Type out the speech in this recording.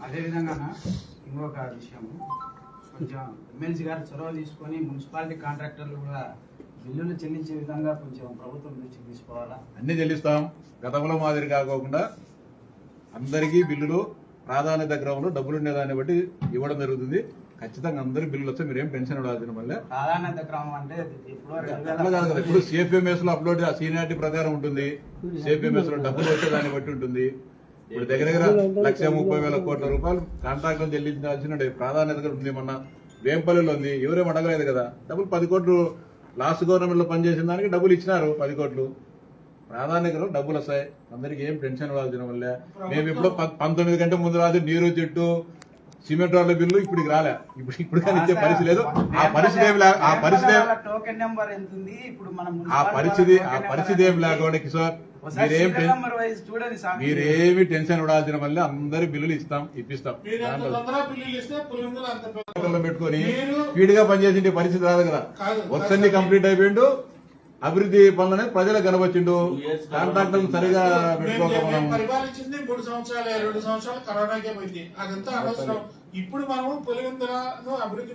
అదేవిధంగా ఇంకొక విషయం, కొంచెం ఎమ్మెల్సీ గారు చొరవ తీసుకొని మున్సిపాలిటీ కాంట్రాక్టర్లు కూడా బిల్లులు చెల్లించే విధంగా కొంచెం ప్రభుత్వం దృష్టికి తీసుకోవాలా. అన్ని చెల్లిస్తాం. గతంలో మాదిరి కాకోకుండా అందరికీ బిల్లులు ప్రాధాన్యత క్రమంలో డబ్బులు ఉండేదాన్ని బట్టి ఇవ్వడం జరుగుతుంది. ఖచ్చితంగా అందరి బిల్లులు వస్తే మీరేం టెన్షన్ పడాల్సిన వల్ల ప్రాధాన్యత క్రమం అంటే ఇప్పుడు సిఎఫ్ఎంఎస్ లో అప్లోడ్ సీనియారిటీ ప్రకారం ఉంటుంది. సిఎఫ్ఎంఎస్ లో డబ్బులు వచ్చేదాన్ని బట్టి ఉంటుంది. ఇప్పుడు దగ్గర 1,30,000 కోట్ల రూపాయలు కాంట్రాక్టులు చెల్లించాల్సిన ప్రాధాన్యత ఉంది. మొన్న వేంపల్లిలో ఉంది, ఎవరేం అడగలేదు కదా. డబ్బులు 10 కోట్లు లాస్ట్ గవర్నమెంట్ లో పనిచేసిన దానికి డబ్బులు ఇచ్చినారు. 10 కోట్లు ప్రాధాన్యతలో డబ్బులు వస్తాయి. అందరికి ఏం టెన్షన్ పడాల్సిన వల్లే. మేము ఇప్పుడు 19 గంటల ముందు రాదు నీరు చెట్టు సిమెంట్ రోడ్ల బిల్లు ఇప్పుడు రాలే. ఇప్పుడు కానీ ఇచ్చే పరిస్థితి లేదు. ఆ పరిస్థితి ఏం లేకుండా కిషోర్ మీరేమి టెన్షన్ పడాల్సిన వల్ల అందరి బిల్లులు ఇప్పిస్తాం. పెట్టుకొని స్పీడ్ గా పనిచేసిండే పరిస్థితి రాదు కదా. వర్క్ కంప్లీట్ అయిపోయిండు. అభివృద్ధి పనులనే ప్రజలకు కనబచ్చిండు. కాంట్రాక్టర్ సరిగా పెట్టుకోకపోవడం. పరిపాలించింది 3 సంవత్సరాలు 2 సంవత్సరాలు కరోనాకే పోయింది. అదంతా అనవసరం. ఇప్పుడు మనము పులివెందులను అభివృద్ధి